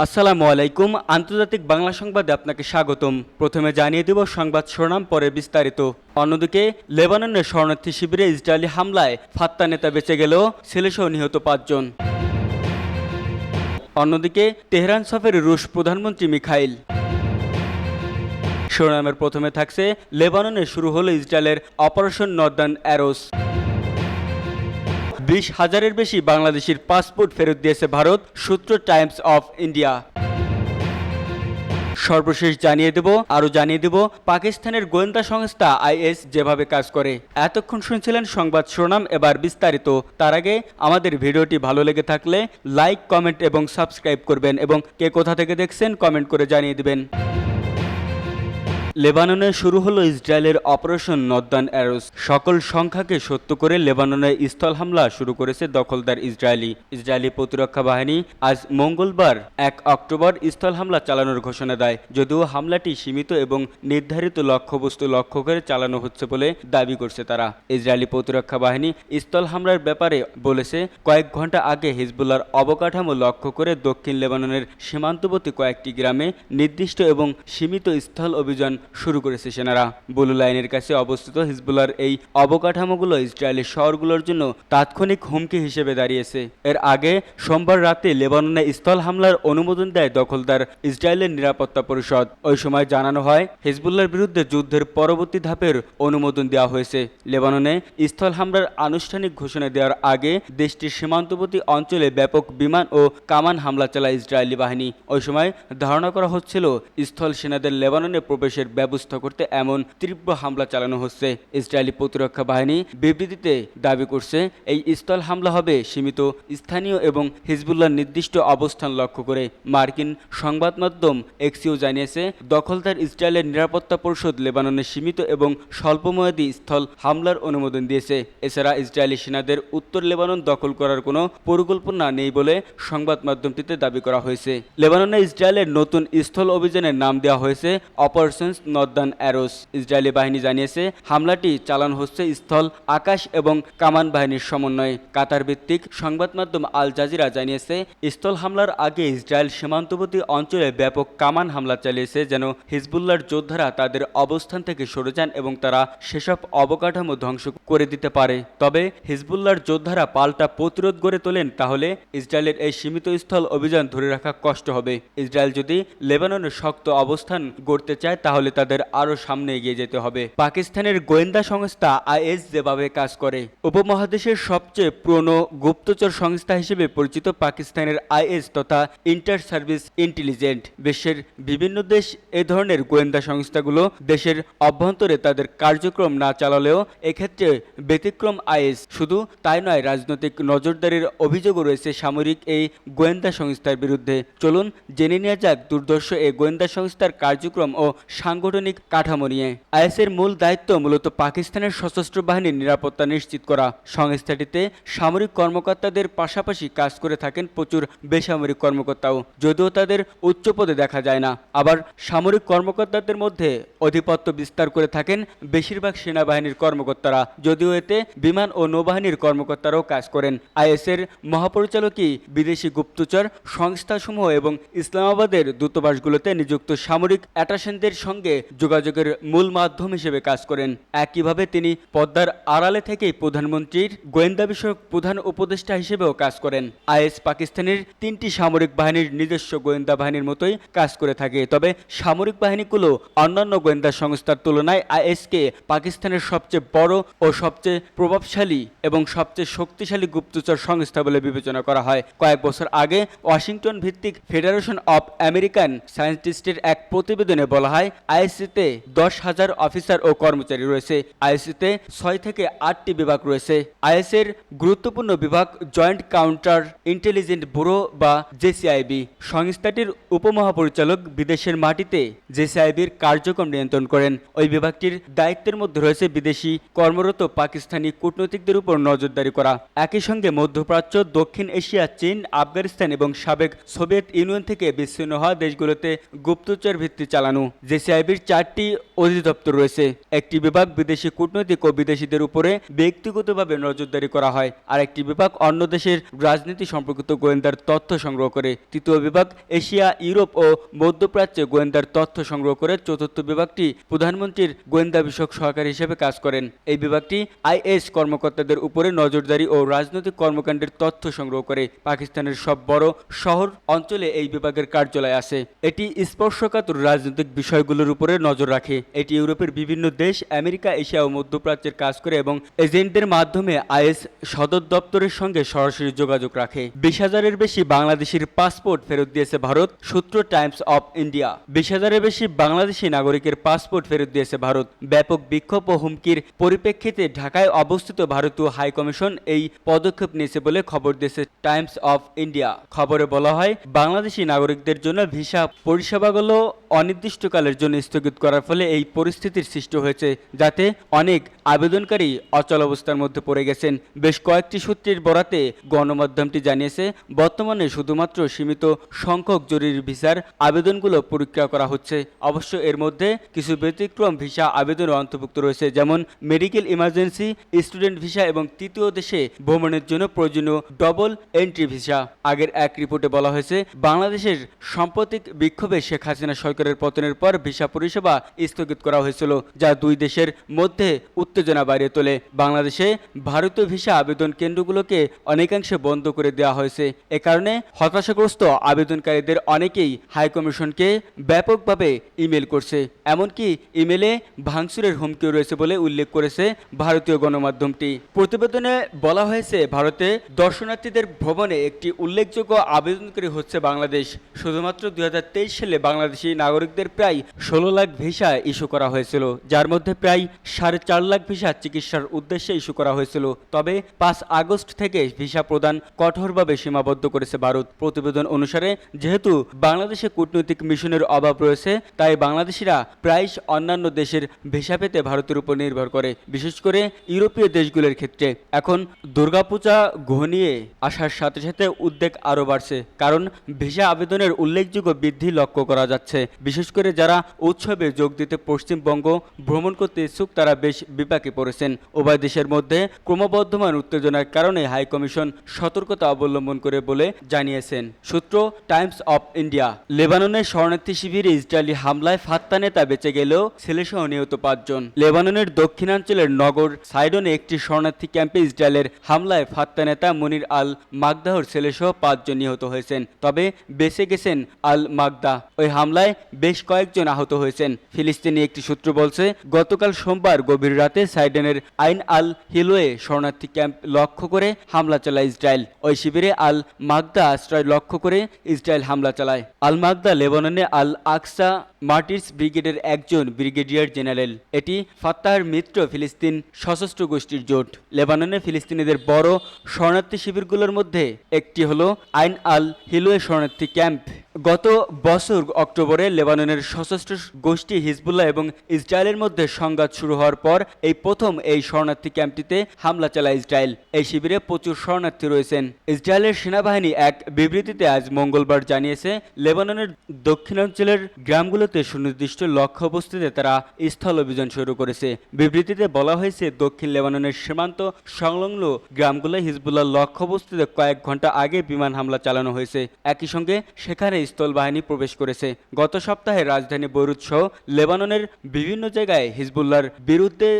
আসসালামু আলাইকুম। আন্তর্জাতিক বাংলা সংবাদে আপনাকে স্বাগতম। প্রথমে জানিয়ে দেব সংবাদ শিরোনাম, পরে বিস্তারিত। অন্যদিকে লেবাননের শরণার্থী শিবিরে ইসরায়েলি হামলায় ফাত্তা নেতা বেঁচে গেলেও ছেলেসহ নিহত 5 জন। অন্যদিকে তেহরান সফরে রুশ প্রধানমন্ত্রী মিখাইল। শিরোনামের প্রথমে থাকছে লেবাননে শুরু হলো ইসরায়েলের অপারেশন নর্দার্ন অ্যারোস। 20,000-এর বেশি বাংলাদেশির পাসপোর্ট ফেরত দিয়েছে ভারত, সূত্র টাইমস অফ ইন্ডিয়া। সর্বশেষ জানিয়ে দেব পাকিস্তানের গোয়েন্দা সংস্থা আইএস যেভাবে কাজ করে। এতক্ষণ শুনছিলেন সংবাদ শিরোনাম, এবার বিস্তারিত। তার আগে আমাদের ভিডিওটি ভালো লেগে থাকলে লাইক, কমেন্ট এবং সাবস্ক্রাইব করবেন এবং কে কোথা থেকে দেখছেন কমেন্ট করে জানিয়ে দিবেন। লেবাননে শুরু হলো ইসরায়েলের অপারেশন নর্দার্ন অ্যারোস। সকল সংখ্যাকে সত্য করে লেবাননে স্থল হামলা শুরু করেছে দখলদার ইসরায়েলি প্রতিরক্ষা বাহিনী আজ মঙ্গলবার 1 অক্টোবর স্থল হামলা চালানোর ঘোষণা দেয়। যদিও হামলাটি সীমিত এবং নির্ধারিত লক্ষ্যবস্তু লক্ষ্য করে চালানো হচ্ছে বলে দাবি করছে তারা। ইসরায়েলি প্রতিরক্ষা বাহিনী স্থল হামলার ব্যাপারে বলেছে, কয়েক ঘন্টা আগে হিজবুল্লাহর অবকাঠামো লক্ষ্য করে দক্ষিণ লেবাননের সীমান্তবর্তী কয়েকটি গ্রামে নির্দিষ্ট এবং সীমিত স্থল অভিযান শুরু করেছে সেনারা। ব্লু লাইনের কাছে অবস্থিত হিজবুল্লাহর এই অবকাঠামোগুলো ইসরায়েলের শহরগুলোর জন্য তাৎক্ষণিক হুমকি হিসেবে দাঁড়িয়েছে। এর আগে সোমবার রাতে লেবাননে স্থল হামলার অনুমোদন দেয় দখলদার ইসরায়েলের নিরাপত্তা পরিষদ। ওই সময় জানানো হয় হিজবুল্লাহর বিরুদ্ধে যুদ্ধের পরবর্তী ধাপের অনুমোদন দেওয়া হয়েছে। লেবাননে স্থল হামলার আনুষ্ঠানিক ঘোষণা দেওয়ার আগে দেশটির সীমান্তবর্তী অঞ্চলে ব্যাপক বিমান ও কামান হামলা চালায় ইসরায়েলি বাহিনী। ওই সময় ধারণা করা হচ্ছিল স্থল সেনাদের লেবাননে প্রবেশের ব্যবস্থা করতে এমন তীব্র হামলা চালানো হচ্ছে। ইসরায়েলি প্রতিরক্ষা বাহিনী বিবৃতিতে দাবি করছে, এই স্থল হামলা হবে সীমিত, স্থানীয় এবং হিজবুল্লাহর নির্দিষ্ট অবস্থান লক্ষ্য করে। মার্কিন সংবাদ মাধ্যম এক্সিও জানিয়েছে, দখলদার ইসরায়েলের নিরাপত্তা পরিষদ লেবাননে সীমিত এবং স্বল্পমেয়াদী স্থল হামলার অনুমোদন দিয়েছে। এছাড়া ইসরায়েলি সেনাদের উত্তর লেবানন দখল করার কোনো পরিকল্পনা নেই বলে সংবাদ মাধ্যমটিতে দাবি করা হয়েছে। লেবাননে ইসরায়েলের নতুন স্থল অভিযানের নাম দেওয়া হয়েছে অপারেশন নর্দার্ন অ্যারোস। ইসরায়েলি বাহিনী জানিয়েছে, হামলাটি চালানো হচ্ছে স্থল, আকাশ এবং কামান বাহিনীর সমন্বয়ে। কাতার ভিত্তিক সংবাদ মাধ্যম আল জাজিরা জানিয়েছে, স্থল হামলার আগে ইসরায়েল সীমান্তবর্তী অঞ্চলে ব্যাপক কামান হামলা চালিয়েছে যেন হিজবুল্লাহর যোদ্ধারা তাদের অবস্থান থেকে সরে যান এবং তারা সেসব অবকাঠামো ধ্বংস করে দিতে পারে। তবে হিজবুল্লাহর যোদ্ধারা পাল্টা প্রতিরোধ গড়ে তোলেন, তাহলে ইসরায়েলের এই সীমিত স্থল অভিযান ধরে রাখা কষ্ট হবে। ইসরায়েল যদি লেবাননের শক্ত অবস্থান গড়তে চায় তাহলে তাদের আরো সামনে এগিয়ে যেতে হবে। পাকিস্তানের গোয়েন্দা সংস্থা আইএস যেভাবে কাজ করে। উপমহাদেশের সবচেয়ে পুরনো গুপ্তচর সংস্থা হিসেবে পরিচিত পাকিস্তানের আইএস তথা ইন্টার সার্ভিস ইন্টেলিজেন্স। বিশ্বের বিভিন্ন দেশ এ ধরনের গোয়েন্দা সংস্থাগুলো দেশের অভ্যন্তরে তাদের কার্যক্রম না চালালেও এক্ষেত্রে ব্যতিক্রম আইএস। শুধু তাই নয়, রাজনৈতিক নজরদারির অভিযোগও রয়েছে সামরিক এই গোয়েন্দা সংস্থার বিরুদ্ধে। চলুন জেনে নেওয়া যাক দুর্ধর্ষ এই গোয়েন্দা সংস্থার কার্যক্রম ও সাংগঠনিক কাঠামো নিয়ে। আইএসের মূল দায়িত্ব মূলত পাকিস্তানের সশস্ত্র বাহিনীর নিরাপত্তা নিশ্চিত করা। সংস্থাটিতে সামরিক কর্মকর্তাদের পাশাপাশি কাজ করে থাকেন প্রচুর বেসামরিক কর্মকর্তাও, যদিও তাদের উচ্চ পদে দেখা যায় না। আবার সামরিক কর্মকর্তাদের মধ্যে আধিপত্য বিস্তার করে থাকেন বেশিরভাগ সেনাবাহিনীর কর্মকর্তারা, যদিও এতে বিমান ও নৌবাহিনীর কর্মকর্তারাও কাজ করেন। আইএসের মহাপরিচালকই বিদেশি গুপ্তচর সংস্থাসমূহ এবং ইসলামাবাদের দূতাবাসগুলোতে নিযুক্ত সামরিক অ্যাটাশেনদের সঙ্গে যোগাযোগের মূল মাধ্যম হিসেবে কাজ করেন। একইভাবে তিনি পদ্মার আড়ালে থেকেই প্রধানমন্ত্রীর গোয়েন্দা বিষয়ক প্রধান উপদেষ্টা হিসেবেও কাজ করেন। আইএস পাকিস্তানের 3টি সামরিক বাহিনীর নিজস্ব গোয়েন্দা বাহিনীর মতোই কাজ করে থাকে। তবে সামরিক বাহিনীগুলো অন্যান্য গোয়েন্দা সংস্থার তুলনায় আইএসকে পাকিস্তানের সবচেয়ে বড় ও সবচেয়ে প্রভাবশালী এবং সবচেয়ে শক্তিশালী গুপ্তচর সংস্থা বলে বিবেচনা করা হয়। কয়েক বছর আগে ওয়াশিংটন ভিত্তিক ফেডারেশন অব আমেরিকান সায়েন্টিস্টের এক প্রতিবেদনে বলা হয়, আইএসসিতে 10,000 অফিসার ও কর্মচারী রয়েছে। আইএসসিতে 6 থেকে 8টি বিভাগ রয়েছে। আইএসের গুরুত্বপূর্ণ বিভাগ জয়েন্ট কাউন্টার ইন্টেলিজেন্স ব্যুরো বা জেসিআইবি। সংস্থাটির উপমহাপরিচালক বিদেশের মাটিতে জেসিআইবির কার্যক্রম নিয়ন্ত্রণ করেন। ওই বিভাগটির দায়িত্বের মধ্যে রয়েছে বিদেশি কর্মরত পাকিস্তানি কূটনীতিকদের উপর নজরদারি করা। একই সঙ্গে মধ্যপ্রাচ্য, দক্ষিণ এশিয়া, চীন, আফগানিস্তান এবং সাবেক সোভিয়েত ইউনিয়ন থেকে বিচ্ছিন্ন হওয়া দেশগুলোতে গুপ্তচর ভিত্তি চালানো। জেসিআইবি র্যাবের 4টি অধিদপ্তর রয়েছে। একটি বিভাগ বিদেশি কূটনৈতিক ও বিদেশিদের উপরে ব্যক্তিগতভাবে নজরদারি করা হয়, আর একটি বিভাগ অন্য দেশের রাজনীতি সম্পর্কিত গোয়েন্দার তথ্য সংগ্রহ করে। তৃতীয় বিভাগ এশিয়া, ইউরোপ ও মধ্যপ্রাচ্যে গোয়েন্দার তথ্য সংগ্রহ করে। চতুর্থ বিভাগটি প্রধানমন্ত্রীর গোয়েন্দা বিষয়ক সহকারী হিসেবে কাজ করেন। এই বিভাগটি আইএস কর্মকর্তাদের উপরে নজরদারি ও রাজনৈতিক কর্মকাণ্ডের তথ্য সংগ্রহ করে। পাকিস্তানের সব বড় শহর অঞ্চলে এই বিভাগের কার্যালয় আছে। এটি স্পর্শকাতর রাজনৈতিক বিষয়গুলোর উপরে নজর রাখে। এটি ইউরোপের বিভিন্ন দেশ, আমেরিকা, এশিয়া ও মধ্যপ্রাচ্যের কাজ করে এবং এজেন্টদের মাধ্যমে আইএস সদর দপ্তরের সঙ্গে সরাসরি যোগাযোগ রাখে। 20,000-এর বেশি বাংলাদেশের পাসপোর্ট ফেরত দিয়েছে ভারত, সূত্র টাইমস অফ ইন্ডিয়া। 20,000-এর বেশি বাংলাদেশি নাগরিকের পাসপোর্ট ফেরত দিয়েছে ভারত। ব্যাপক বিক্ষোভ ও হুমকির পরিপ্রেক্ষিতে ঢাকায় অবস্থিত ভারতীয় হাইকমিশন এই পদক্ষেপ নিয়েছে বলে খবর দিয়েছে টাইমস অফ ইন্ডিয়া। খবরে বলা হয়, বাংলাদেশি নাগরিকদের জন্য ভিসা পরিষেবাগুলো অনির্দিষ্টকালের জন্য স্থগিত করার ফলে এই পরিস্থিতির সৃষ্টি হয়েছে, যাতে অনেক আবেদনকারী অচল অবস্থার মধ্যে পড়ে গেছেন। বেশ কয়েকটি সূত্রের বরাতে গণমাধ্যমটি জানিয়েছে, বর্তমানে শুধুমাত্র সীমিত সংখ্যক জরুরি ভিসার আবেদনগুলো পরীক্ষা করা হচ্ছে। অবশ্য এর মধ্যে কিছু ব্যতিক্রম ভিসা আবেদনও অন্তর্ভুক্ত রয়েছে, যেমন মেডিকেল ইমার্জেন্সি, স্টুডেন্ট ভিসা এবং তৃতীয় দেশে ভ্রমণের জন্য প্রয়োজনীয় ডবল এন্ট্রি ভিসা। আগের এক রিপোর্টে বলা হয়েছে, বাংলাদেশের সাম্প্রতিক বিক্ষোভে শেখ হাসিনা সরকারের পতনের পর ভিসা পরিষেবা স্থগিত করা হয়েছিল, যা দুই দেশের মধ্যে উত্তেজনা বাড়িয়ে তোলে। বাংলাদেশে ভারতীয় ভিসা আবেদন কেন্দ্রগুলোকে অনেকাংশে বন্ধ করে দেওয়া হয়েছে। এ কারণে হতাশাগ্রস্ত আবেদনকারীদের অনেকেই হাইকমিশনকে ব্যাপকভাবে ইমেল করছে। এমনকি ইমেলে ভাঙচুরের হুমকিও রয়েছে বলে উল্লেখ করেছে ভারতীয় গণমাধ্যমটি। প্রতিবেদনে বলা হয়েছে, ভারতে দর্শনার্থীদের ভ্রমণে একটি উল্লেখযোগ্য আবেদনকারী হচ্ছে বাংলাদেশ। শুধুমাত্র 2023 সালে বাংলাদেশি নাগরিকদের প্রায় 16 লাখ ভিসা ইস্যু করা হয়েছিল, যার মধ্যে প্রায় 4.5 লাখ ভিসা চিকিৎসার উদ্দেশ্যে ইস্যু করা হয়েছিল। তবে 5 আগস্ট থেকে ভিসা প্রদান কঠোরভাবে সীমাবদ্ধ করেছে ভারত। প্রতিবেদন অনুসারে, যেহেতু বাংলাদেশে কূটনৈতিক মিশনের অভাব রয়েছে, তাই বাংলাদেশিরা প্রায় অন্যান্য দেশের ভিসা পেতে ভারতের উপর নির্ভর করে, বিশেষ করে ইউরোপীয় দেশগুলোর ক্ষেত্রে। এখন দুর্গাপূজা ঘনিয়ে আসার সাথে সাথে উদ্বেগ আরও বাড়ছে, কারণ ভিসা আবেদনের উল্লেখযোগ্য বৃদ্ধি লক্ষ্য করা যাচ্ছে। বিশেষ করে যারা উৎসবে যোগ দিতে পশ্চিমবঙ্গ ভ্রমণ করতে ইচ্ছুক, তারা বেশ বিপাকে পড়েছেন। উভয় দেশের মধ্যে ক্রমবর্ধমান উত্তেজনার কারণে হাইকমিশন সতর্কতা অবলম্বন করে বলে জানিয়েছেন সূত্র টাইমস অফ ইন্ডিয়া। লেবাননের শরণার্থী শিবিরে ইসরায়েলি হামলায় ফাত্তা নেতা বেঁচে গেলেও ছেলেসহ নিহত 5 জন। লেবাননের দক্ষিণাঞ্চলের নগর সাইডনে একটি শরণার্থী ক্যাম্পে ইসরায়েলের হামলায় ফাত্তা নেতা মনির আল মাগদাহর ছেলেসহ 5 জন নিহত হয়েছেন, তবে বেঁচে গেছেন আল মাগদা। ওই হামলায় বেশ কয়েকজন আহত হয়েছেন। ফিলিস্তিনি একটি সূত্র বলছে, গতকাল সোমবার গভীর রাতে সাইডেনের আইন আল হিলোয়ে শরণার্থী ক্যাম্প লক্ষ্য করে হামলা চালায় ইসরায়েল। ওই শিবিরে আল মাগদা আশ্রয় লক্ষ্য করে ইসরায়েল হামলা চালায়। আল মাগদা লেবাননে আল আকসা মার্টিরস ব্রিগেডের একজন ব্রিগেডিয়ার জেনারেল। এটি ফাত্তাহর মিত্র ফিলিস্তিন সশস্ত্র গোষ্ঠীর জোট। লেবাননে ফিলিস্তিনিদের বড় শরণার্থী শিবিরগুলোর মধ্যে একটি হলো আইন আল হিলোয়ে শরণার্থী ক্যাম্প। গত বছর অক্টোবরে লেবাননের সশস্ত্র গোষ্ঠী হিজবুল্লাহ এবং ইসরায়েলের মধ্যে সংঘাত শুরু হওয়ার পর এই প্রথম এই শরণার্থী ক্যাম্পটিতে হামলা চালায় ইসরায়েল। এই শিবিরে প্রচুর শরণার্থী রয়েছেন। ইসরায়েলের সেনাবাহিনী এক বিবৃতিতে আজ মঙ্গলবার জানিয়েছে, লেবাননের দক্ষিণাঞ্চলের গ্রামগুলোতে সুনির্দিষ্ট লক্ষ্যবস্তুতে তারা স্থল অভিযান শুরু করেছে। বিবৃতিতে বলা হয়েছে, দক্ষিণ লেবাননের সীমান্ত সংলগ্ন গ্রামগুলো হিজবুল্লাহ লক্ষ্যবস্তুতে কয়েক ঘন্টা আগে বিমান হামলা চালানো হয়েছে। একই সঙ্গে সেখানে স্থল বাহিনী প্রবেশ করেছে। গত সপ্তাহে রাজধানী বৈরুত সহ লেবাননের বিভিন্ন জায়গায় হিজবুল্লাহর বিরুদ্ধে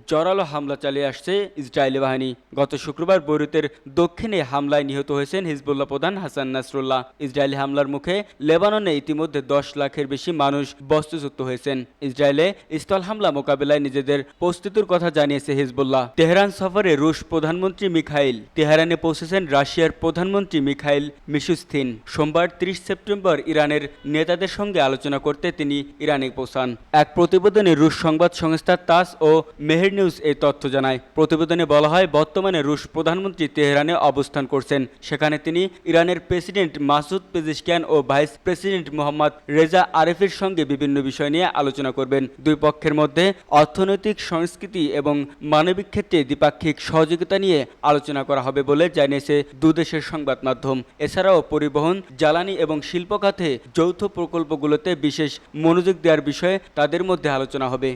জোরালো হামলা চালিয়ে আসছে ইসরায়েলি বাহিনী। গত শুক্রবার বৈরুতের দক্ষিণে হামলায় নিহত হয়েছেন হিজবুল্লাহ প্রধান হাসান নাসরুল্লাহ। ইসরায়েলি হামলার মুখে লেবাননে ইতিমধ্যে 10 লাখের বেশি মানুষ বস্তুচ্যুত হয়েছেন। ইসরায়েলে স্থল হামলা মোকাবেলায় নিজেদের প্রস্তুতির কথা জানিয়েছে হিজবুল্লাহ। তেহরান সফরে রুশ প্রধানমন্ত্রী মিখাইল তেহরানে পৌঁছেছেন রাশিয়ার প্রধানমন্ত্রী মিখাইল মিশুস্তিন। সোমবার 30 সেপ্টেম্বর ইরানের নেতাদের সঙ্গে আলোচনা করতে তিনি ইরানে পৌঁছান। এক প্রতিবেদনে রুশ সংবাদ সংস্থা তাস ও মেহের নিউজ এই তথ্য জানায়। প্রতিবেদনে বলা হয়, বর্তমানে রুশ প্রধানমন্ত্রী তেহরানে অবস্থান করছেন। সেখানে তিনি ইরানের প্রেসিডেন্ট মাসুদ পেজিশকিয়ান ও ভাইস প্রেসিডেন্ট মোহাম্মদ রেজা আরেফের সঙ্গে বিভিন্ন বিষয় নিয়ে আলোচনা করবেন। দুই পক্ষের মধ্যে অর্থনৈতিক, সংস্কৃতি এবং মানবিক ক্ষেত্রে দ্বিপাক্ষিক সহযোগিতা নিয়ে আলোচনা করা হবে বলে জানিয়েছে দুদেশের সংবাদ মাধ্যম। এছাড়াও পরিবহন, জ্বালানি এবং শিল্প শিল্প খাতে যৌথ প্রকল্পগুলোতে বিশেষ মনোযোগ দেওয়ার বিষয়ে তাদের মধ্যে আলোচনা হবে।